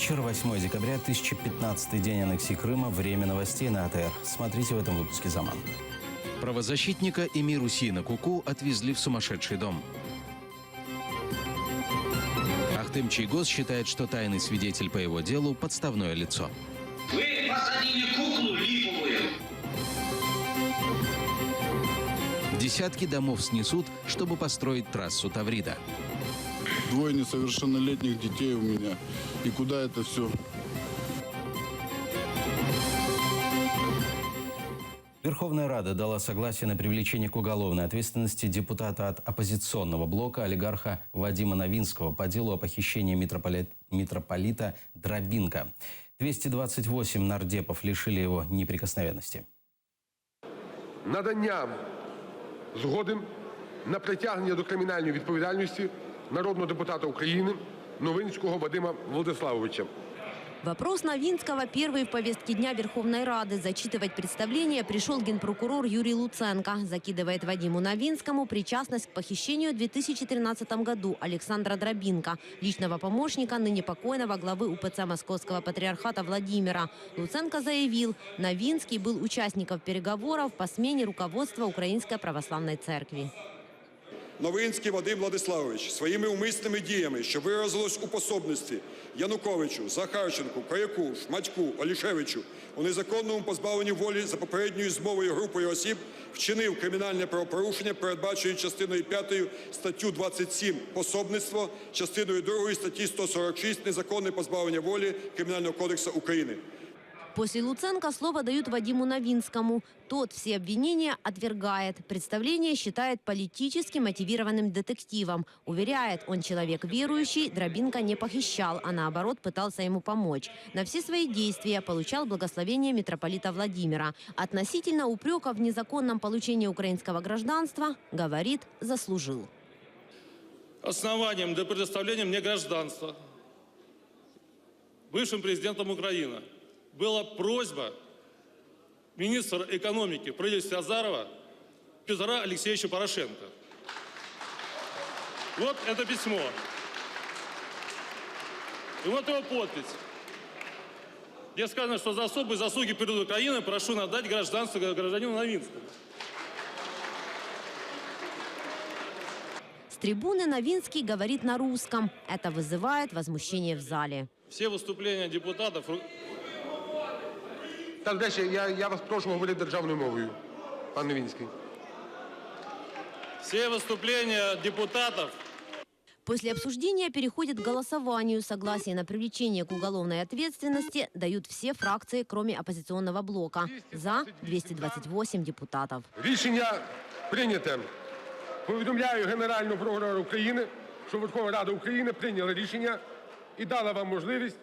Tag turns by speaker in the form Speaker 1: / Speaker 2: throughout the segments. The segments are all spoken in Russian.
Speaker 1: вечер, 8 декабря, 1015-й день аннексии Крыма. Время новостей на АТР. Смотрите в этом выпуске «Заман».
Speaker 2: Правозащитника Эмир Усейна Куку отвезли в сумасшедший дом. Ахтем Чийгоз считает, что тайный свидетель по его делу – подставное лицо.
Speaker 3: Вы посадили куклу липовую.
Speaker 2: Десятки домов снесут, чтобы построить трассу Таврида.
Speaker 4: 2 несовершеннолетних детей у меня. И куда это все?
Speaker 1: Верховная Рада дала согласие на привлечение к уголовной ответственности депутата от оппозиционного блока олигарха Вадима Новинского по делу о похищении митрополита Драбинка. 228 нардепов лишили его неприкосновенности.
Speaker 5: Надання згоди на притягнення до кримінальної відповідальності народного депутата України Новинського Вадима Владиславовича.
Speaker 6: Вопрос Новинского первый в повестке дня Верховной Рады. Зачитывать представление пришел генпрокурор Юрий Луценко. Закидывает Вадиму Новинскому причастность к похищению в 2013 году Александра Драбинка, личного помощника ныне покойного главы УПЦ Московского патриархата Владимира. Луценко заявил, Новинский был участником переговоров по смене руководства Украинской Православной Церкви.
Speaker 7: Новинський Вадим Владиславович своїми умисними діями, що виразилось у пособництві Януковичу, Захарченку, Коряку, Шматьку, Олішевичу, у незаконному позбавленні волі за попередньою змовою групою осіб, вчинив кримінальне правопорушення, передбаченою частиною 5 статтю 27 пособництво, частиною 2 статті 146 незаконне позбавлення волі Кримінального кодексу України.
Speaker 6: После Луценко слово дают Вадиму Новинскому. Тот все обвинения отвергает. Представление считает политически мотивированным детективом. Уверяет, он человек верующий, Драбинка не похищал, а наоборот пытался ему помочь. На все свои действия получал благословение митрополита Владимира. Относительно упрека в незаконном получении украинского гражданства, говорит, заслужил.
Speaker 8: Основанием для предоставления мне гражданства бывшим президентом Украины была просьба министра экономики правительства Азарова Петра Алексеевича Порошенко. Вот это письмо. И вот его подпись. Где сказано, что за особые заслуги перед Украиной прошу надать гражданство гражданину Новинскому.
Speaker 6: С трибуны Новинский говорит на русском. Это вызывает возмущение в зале.
Speaker 8: Все выступления депутатов...
Speaker 5: Так, дальше, я вас прошу говорити державною мовою, пан Новинський.
Speaker 8: Все выступления депутатов...
Speaker 6: После обсуждения переходит к голосованию. Согласие на привлечение к уголовной ответственности дают все фракции, кроме оппозиционного блока. За 228 депутатов.
Speaker 5: Рішення прийняте. Повідомляю Генеральному прокурору України, що Верховна Рада України прийняла рішення і дала вам можливість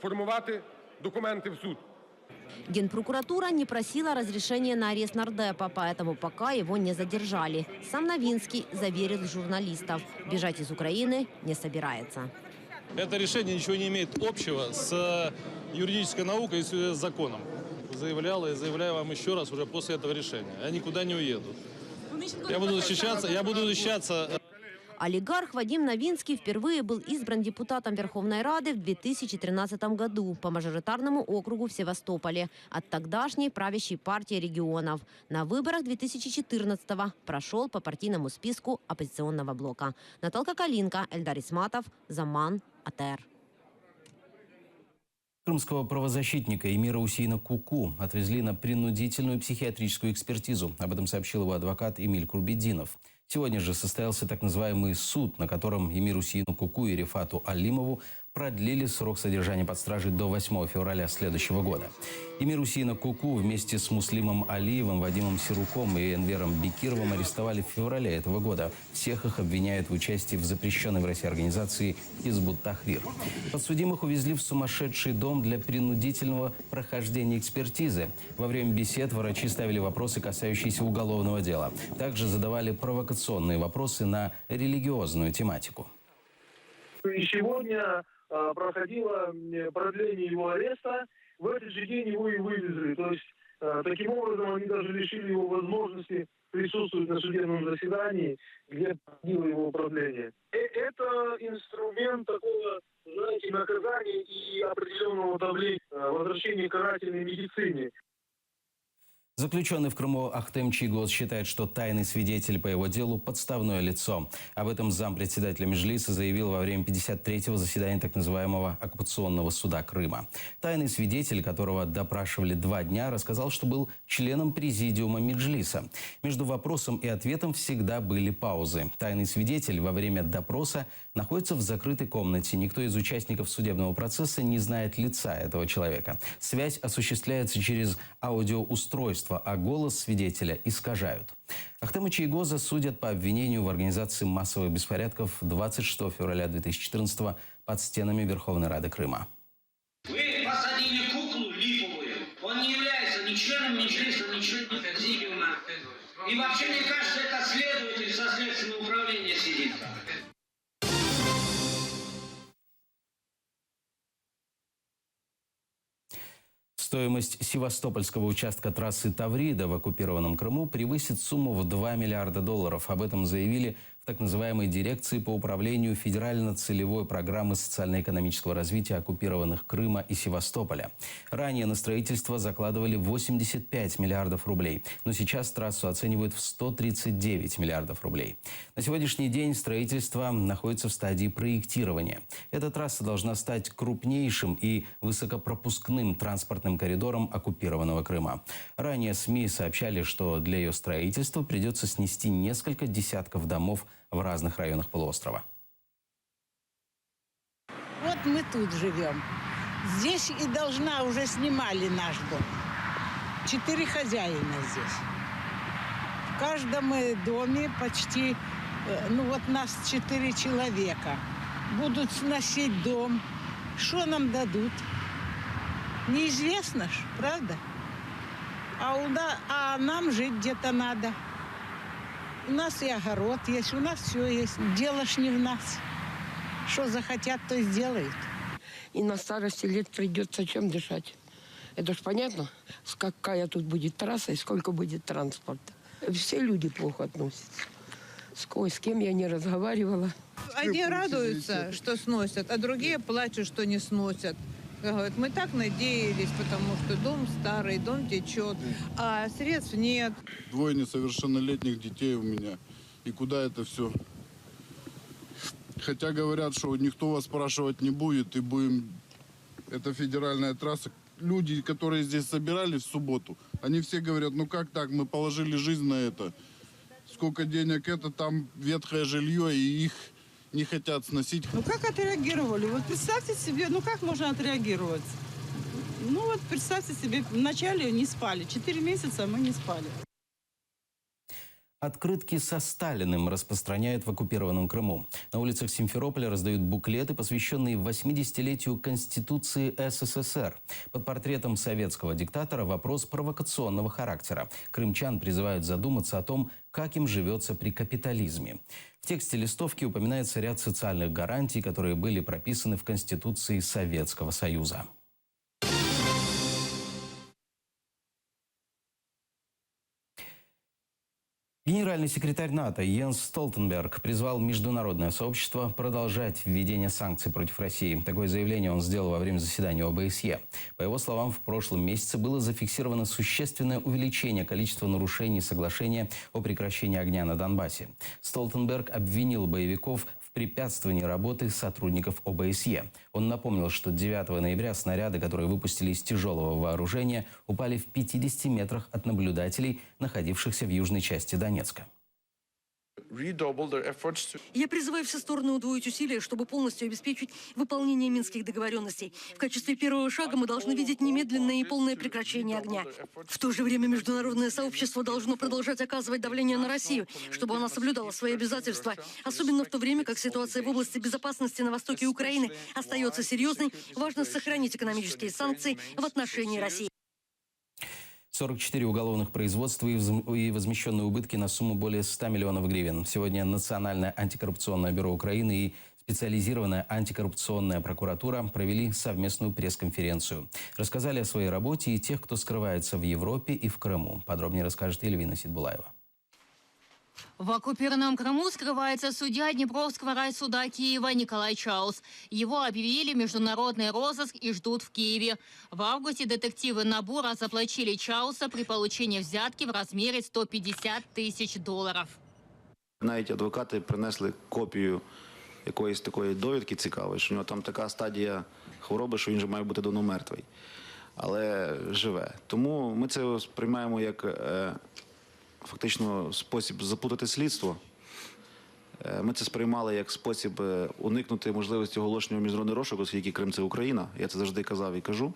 Speaker 5: формувати документи в суд.
Speaker 6: Генпрокуратура не просила разрешения на арест нардепа, поэтому пока его не задержали. Сам Новинский заверил журналистов, бежать из Украины не собирается.
Speaker 8: Это решение ничего не имеет общего с юридической наукой и с законом. Заявлял и заявляю вам еще раз уже после этого решения. Я никуда не уеду. Я буду защищаться.
Speaker 6: Олигарх Вадим Новинский впервые был избран депутатом Верховной Рады в 2013 году по мажоритарному округу в Севастополе от тогдашней правящей партии регионов. На выборах 2014-го прошел по партийному списку оппозиционного блока. Наталка Калинка, Эльдар Исматов, Заман, АТР.
Speaker 1: Крымского правозащитника Эмира Усейна Куку отвезли на принудительную психиатрическую экспертизу. Об этом сообщил его адвокат Эмиль Курбетдинов. Сегодня же состоялся так называемый суд, на котором Эмиру Усейну Куку и Рифату Алимову продлили срок содержания под стражей до 8 февраля следующего года. Эмир Усейна Куку вместе с Муслимом Алиевым, Вадимом Сируком и Энвером Бекировым арестовали в феврале этого года. Всех их обвиняют в участии в запрещенной в России организации Хизбут Тахрир. Подсудимых увезли в сумасшедший дом для принудительного прохождения экспертизы. Во время бесед врачи ставили вопросы, касающиеся уголовного дела. Также задавали провокационные вопросы на религиозную тематику.
Speaker 9: И сегодня проходило продление его ареста. В этот же день его и вывезли. То есть, таким образом, они даже лишили его возможности присутствует на судебном заседании, где проходило его управление. Это инструмент такого, знаете, наказания и определенного давления, возвращения к карательной медицине.
Speaker 1: Заключенный в Крыму Ахтем Чийгоз считает, что тайный свидетель по его делу – подставное лицо. Об этом зампредседателя Меджлиса заявил во время 53-го заседания так называемого оккупационного суда Крыма. Тайный свидетель, которого допрашивали 2 дня, рассказал, что был членом президиума Меджлиса. Между вопросом и ответом всегда были паузы. Тайный свидетель во время допроса находится в закрытой комнате. Никто из участников судебного процесса не знает лица этого человека. Связь осуществляется через аудиоустройство, а голос свидетеля искажают. Ахтема Чийгоза судят по обвинению в организации массовых беспорядков 26 февраля 2014 под стенами Верховной Рады Крыма.
Speaker 3: Вы посадили куклу липовую. Он не является ни членом Меджлиса, ни членом президиума. И вообще, мне кажется, это следователь со следственного управления сидит.
Speaker 1: Стоимость севастопольского участка трассы Таврида в оккупированном Крыму превысит сумму в $2 миллиарда. Об этом заявили в так называемой дирекции по управлению федерально-целевой программы социально-экономического развития оккупированных Крыма и Севастополя. Ранее на строительство закладывали 85 миллиардов рублей, но сейчас трассу оценивают в 139 миллиардов рублей. На сегодняшний день строительство находится в стадии проектирования. Эта трасса должна стать крупнейшим и высокопропускным транспортным коридором оккупированного Крыма. Ранее СМИ сообщали, что для ее строительства придется снести несколько десятков домов в разных районах полуострова.
Speaker 10: Вот мы тут живем. Здесь и должна, уже снимали наш дом. 4 хозяина здесь. В каждом доме почти, вот нас 4 человека. Будут сносить дом. Что нам дадут? Неизвестно ж, правда? А нам жить где-то надо. У нас и огород есть, у нас все есть. Дело ж не в нас. Что захотят, то и сделают.
Speaker 11: И на старости лет придется чем дышать. Это ж понятно, какая тут будет трасса и сколько будет транспорта. Все люди плохо относятся. С кем я не разговаривала.
Speaker 10: Одни радуются, что сносят, а другие плачут, что не сносят. Говорят, мы так надеялись, потому что дом старый, дом течет, а средств нет.
Speaker 4: 2 несовершеннолетних детей у меня. И куда это все? Хотя говорят, что никто вас спрашивать не будет, и будем... Это федеральная трасса. Люди, которые здесь собирались в субботу, они все говорят, ну как так, мы положили жизнь на это. Сколько денег это, там ветхое жилье, и их не хотят сносить.
Speaker 10: Ну как отреагировали? Вот представьте себе, ну как можно отреагировать? Ну вот представьте себе, вначале не спали, 4 месяца мы не спали.
Speaker 1: Открытки со Сталиным распространяют в оккупированном Крыму. На улицах Симферополя раздают буклеты, посвященные 80-летию Конституции СССР. Под портретом советского диктатора вопрос провокационного характера. Крымчан призывают задуматься о том, как им живется при капитализме. В тексте листовки упоминается ряд социальных гарантий, которые были прописаны в Конституции Советского Союза. Генеральный секретарь НАТО Йенс Столтенберг призвал международное сообщество продолжать введение санкций против России. Такое заявление он сделал во время заседания ОБСЕ. По его словам, в прошлом месяце было зафиксировано существенное увеличение количества нарушений соглашения о прекращении огня на Донбассе. Столтенберг обвинил боевиков в препятствовании работы сотрудников ОБСЕ. Он напомнил, что 9 ноября снаряды, которые выпустили из тяжелого вооружения, упали в 50 метрах от наблюдателей, находившихся в южной части Донецка.
Speaker 12: Я призываю все стороны удвоить усилия, чтобы полностью обеспечить выполнение минских договоренностей. В качестве первого шага мы должны видеть немедленное и полное прекращение огня. В то же время международное сообщество должно продолжать оказывать давление на Россию, чтобы она соблюдала свои обязательства. Особенно в то время, как ситуация в области безопасности на востоке Украины остается серьезной, важно сохранить экономические санкции в отношении России.
Speaker 1: 44 уголовных производства и возмещенные убытки на сумму более 100 миллионов гривен. Сегодня Национальное антикоррупционное бюро Украины и специализированная антикоррупционная прокуратура провели совместную пресс-конференцию. Рассказали о своей работе и тех, кто скрывается в Европе и в Крыму. Подробнее расскажет Эльвина Сидбулаева.
Speaker 12: В оккупированном Крыму скрывается судья Днепровского райсуда Киева Николай Чаус. Его объявили в международный розыск и ждут в Киеве. В августе детективы НАБУ разоблачили Чауса при получении взятки в размере $150 000.
Speaker 13: Навіть адвокати принесли копію якоїсь такої довідки цікавої, що у нього там така стадія хвороби, що він вже має бути давно мертвий, але живе. Тому ми це сприймаємо як фактично спосіб заплутати слідство. Ми це сприймали як спосіб уникнути можливості оголошення міжнародного розшуку, оскільки Крим – це Україна. Я це завжди казав і кажу.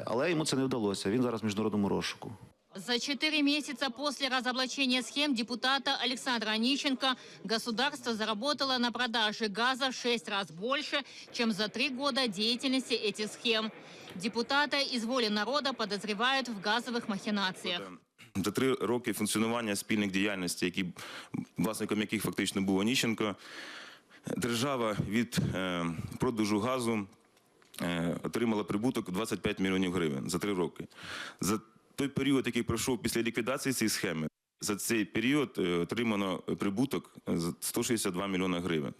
Speaker 13: Але йому це не вдалося. Він зараз в міжнародному розшуку.
Speaker 12: За 4 месяца после разоблачения схем депутата Александра Онищенко государство заработало на продаже газа в 6 раз больше, чем за 3 года деятельности этих схем. Депутата из «Воли народа» подозревают в газовых махинациях.
Speaker 14: За 3 роки функціонування спільних діяльностей, власником яких фактично був Онищенко, держава від продажу газу отримала прибуток 25 мільйонів гривень за 3 роки. За той період, який пройшов після ліквідації цієї схеми, за цей період отримано прибуток 162 мільйона гривень.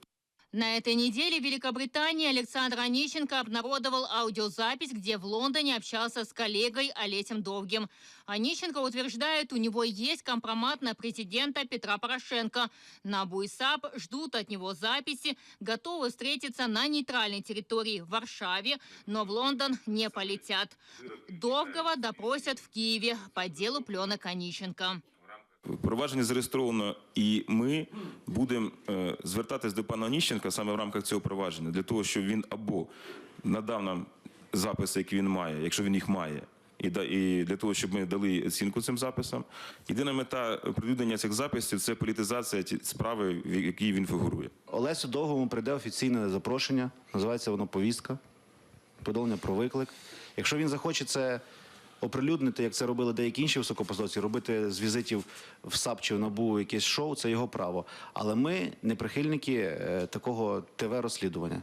Speaker 12: На этой неделе в Великобритании Александр Онищенко обнародовал аудиозапись, где в Лондоне общался с коллегой Олесем Довгим. Онищенко утверждает, у него есть компромат на президента Петра Порошенко. НАБУ и САП ждут от него записи, готовы встретиться на нейтральной территории в Варшаве, но в Лондон не полетят. Довгого допросят в Киеве по делу пленок Онищенко.
Speaker 14: Провадження зареєстровано, і ми будемо звертатись до пана Онищенка саме в рамках цього провадження, для того, щоб він або надав нам записи, які він має, якщо він їх має, і для того, щоб ми дали оцінку цим записам. Єдина мета оприлюднення цих записів – це політизація справи, в якій він фігурує.
Speaker 13: Олесю Довгому прийде офіційне запрошення, називається воно «Повістка», повідомлення про виклик. Якщо він захоче це оприлюднити, як це робили деякі інші високопосадовці, робити з візитів в САП чи в НАБУ якесь шоу – це його право. Але ми не прихильники такого ТВ-розслідування.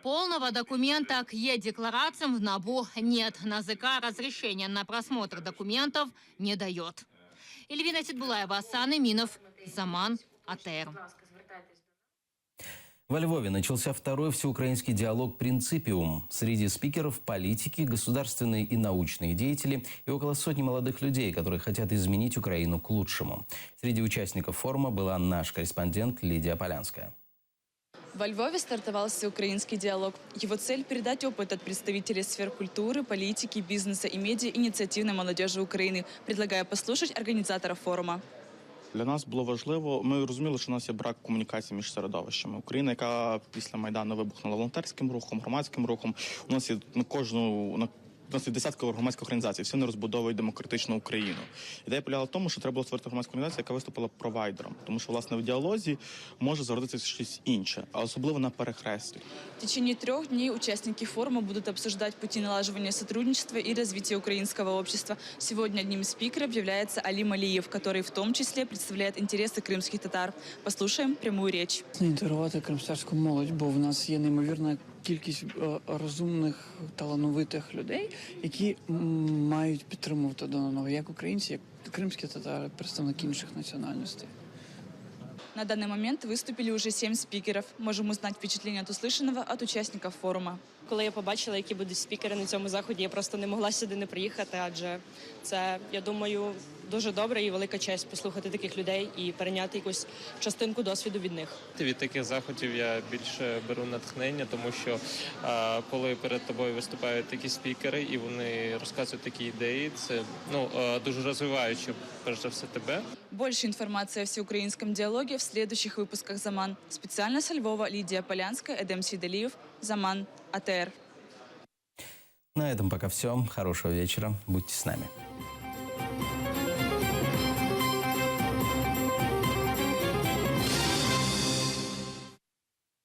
Speaker 12: Полного документа к Е-декларациям в НАБУ нет. НАЗК разрешения на просмотр документов не дает. Эльвина Сидбулаева, Асан Иминов, Заман, АТР.
Speaker 1: Во Львове начался второй всеукраинский диалог «Принципиум». Среди спикеров – политики, государственные и научные деятели и около сотни молодых людей, которые хотят изменить Украину к лучшему. Среди участников форума была наш корреспондент Лидия Полянская.
Speaker 15: Во Львове стартовал всеукраинский диалог. Его цель – передать опыт от представителей сфер культуры, политики, бизнеса и медиа инициативной молодежи Украины, предлагая послушать организаторов форума.
Speaker 16: Для нас було важливо, ми розуміли, що у нас є брак комунікації між середовищами. Україна, яка після Майдану вибухнула волонтерським рухом, громадським рухом, у нас є у нас є десятки громадських організацій, всі вони розбудовують демократичну Україну. Ідея полягала в тому, що треба було створити громадську організацію, яка виступила провайдером. Тому що, власне, в діалозі може зародитися щось інше, а особливо на перехресті.
Speaker 15: В течение 3 дней участники форума будут обсуждать пути налаживания сотрудничества и развития украинского общества. Сегодня одним из спикеров является Алим Алиев, который в том числе представляет интересы крымских татар. Послушаем прямую речь.
Speaker 17: Інтегрувати кримську молодь, бо в нас є неймовірна кількість розумних, талановитих людей, які мають підтримувати один одного, як українці, як кримські татари, представники інших національностей.
Speaker 15: На данный момент выступили уже 7 спикеров. Можем узнать впечатление от услышанного от участников форума.
Speaker 18: Коли я побачила, які будуть спікери на цьому заході, я просто не могла сюди не приїхати, адже це, я думаю, дуже добре і велика честь послухати таких людей і перейняти якусь частинку досвіду від них.
Speaker 19: Від таких заходів я більше беру натхнення, тому що коли перед тобою виступають такі спікери і вони розказують такі ідеї, це дуже розвиваюче, перш за все, тебе.
Speaker 15: Больше информации о всеукраинском диалоге в следующих выпусках «Заман». Специально со Львова Лидия Полянская, Эдем Сидалиев, «Заман», АТР.
Speaker 1: На этом пока все. Хорошего вечера. Будьте с нами.